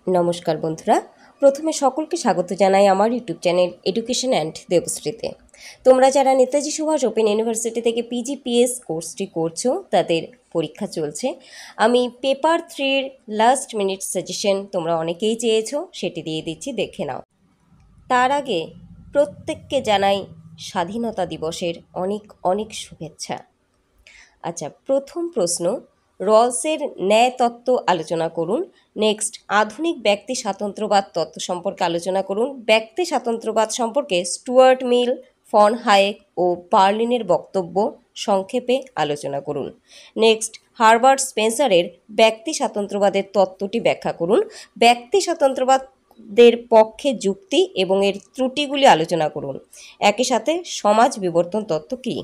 নমস্কার বন্ধুরা, প্রথমে সকলকে স্বাগত জানাই আমার ইউটিউব চ্যানেল এডুকেশন অ্যান্ড দেবশ্রীতে। তোমরা যারা নেতাজি সুভাষ ওপেন ইউনিভার্সিটি থেকে পিজিপিএস কোর্সটি করছো তাদের পরীক্ষা চলছে। আমি পেপার 3-র লাস্ট মিনিট সাজেশন তোমরা অনেকেই চেয়েছো, সেটি দিয়ে দিচ্ছি, দেখে নাও। তার আগে প্রত্যেককে জানাই স্বাধীনতা দিবসের অনেক অনেক শুভেচ্ছা। আচ্ছা, প্রথম প্রশ্ন, রলসের ন্যায় তত্ত্ব আলোচনা করুন। নেক্সট, আধুনিক ব্যক্তি স্বাতন্ত্র্যবাদ তত্ত্ব সম্পর্কে আলোচনা করুন। ব্যক্তি স্বাতন্ত্র্যবাদ সম্পর্কে স্টুয়ার্ট মিল, ফন হায়েক ও বার্লিনের বক্তব্য সংক্ষেপে আলোচনা করুন। নেক্সট, হারবার্ট স্পেন্সারের ব্যক্তি স্বাতন্ত্র্যবাদের তত্ত্বটি ব্যাখ্যা করুন। ব্যক্তি স্বাতন্ত্র্যবাদের পক্ষে যুক্তি এবং এর ত্রুটিগুলি আলোচনা করুন। একই সাথে সমাজ বিবর্তন তত্ত্ব কী।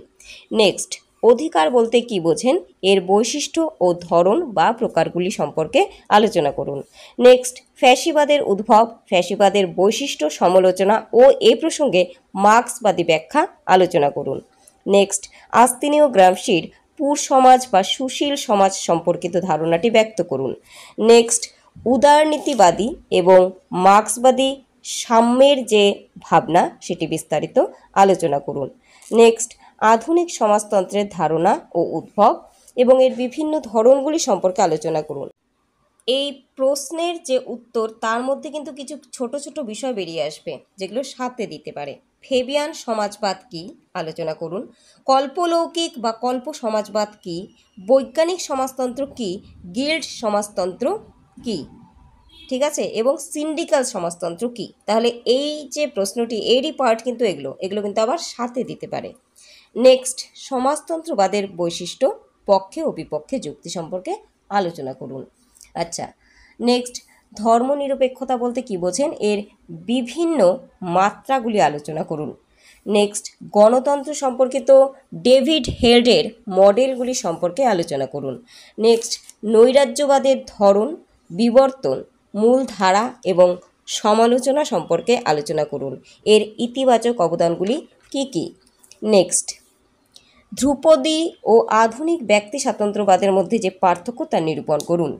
নেক্সট, অধিকার বলতে কী বোঝেন, এর বৈশিষ্ট্য ও ধরন বা প্রকারগুলি সম্পর্কে আলোচনা করুন। নেক্সট, ফ্যাসিবাদের উদ্ভব, ফ্যাসিবাদের বৈশিষ্ট্য সমালোচনা ও এ প্রসঙ্গে মার্ক্সবাদী ব্যাখ্যা আলোচনা করুন। নেক্সট, আস্তিনীয় গ্রামশির পুর সমাজ বা সুশীল সমাজ সম্পর্কিত ধারণাটি ব্যক্ত করুন। নেক্সট, উদারনীতিবাদী এবং মার্ক্সবাদী সাম্যের যে ভাবনা সেটি বিস্তারিত আলোচনা করুন। নেক্সট, আধুনিক সমাজতন্ত্রের ধারণা ও উদ্ভব এবং এর বিভিন্ন ধরনগুলি সম্পর্কে আলোচনা করুন। এই প্রশ্নের যে উত্তর তার মধ্যে কিন্তু কিছু ছোট ছোট বিষয় বেরিয়ে আসবে যেগুলো সাথে দিতে পারে। ফেবিয়ান সমাজবাদ কী আলোচনা করুন। কল্পলৌকিক বা কল্প সমাজবাদ কী, বৈজ্ঞানিক সমাজতন্ত্র কী, গিল্ড সমাজতন্ত্র কী, ঠিক আছে, এবং সিন্ডিকাল সমাজতন্ত্র কী। তাহলে এই যে প্রশ্নটি এরই পার্ট কিন্তু এগুলো কিন্তু আবার সাথে দিতে পারে। নেক্সট, সমাজতন্ত্রবাদের বৈশিষ্ট্য, পক্ষে ও বিপক্ষে যুক্তি সম্পর্কে আলোচনা করুন। আচ্ছা, নেক্সট, ধর্মনিরপেক্ষতা বলতে কী বোঝেন, এর বিভিন্ন মাত্রাগুলি আলোচনা করুন। নেক্সট, গণতন্ত্র সম্পর্কিত ডেভিড হেল্ডের মডেলগুলি সম্পর্কে আলোচনা করুন। নেক্সট, নৈরাজ্যবাদের ধরন, বিবর্তন, মূলধারা এবং সমালোচনা সম্পর্কে আলোচনা করুন। এর ইতিবাচক অবদানগুলি কী কী। নেক্সট, ধ্রুপদী ও আধুনিক ব্যক্তি স্বাতন্ত্র্যবাদের মধ্যে যে পার্থক্য তা নিরূপণ করুন।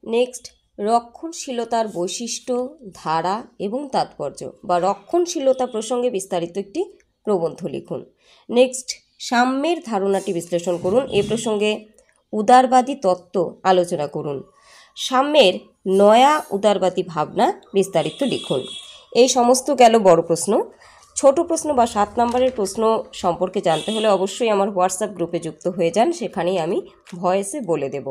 নেক্সট, রক্ষণশীলতার বৈশিষ্ট্য, ধারা এবং তাৎপর্য বা রক্ষণশীলতা প্রসঙ্গে বিস্তারিত একটি প্রবন্ধ লিখুন। নেক্সট, সাম্যের ধারণাটি বিশ্লেষণ করুন। এ প্রসঙ্গে উদারবাদী তত্ত্ব আলোচনা করুন। সাম্যের নয়া উদারবাদী ভাবনা বিস্তারিত লিখুন। এই সমস্ত গেল বড় প্রশ্ন। ছোট প্রশ্ন বা 7 নম্বরের প্রশ্ন সম্পর্কে জানতে হলে অবশ্যই আমার হোয়াটসঅ্যাপ গ্রুপে যুক্ত হয়ে যান, সেখানেই আমি ভয়েসে বলে দেব।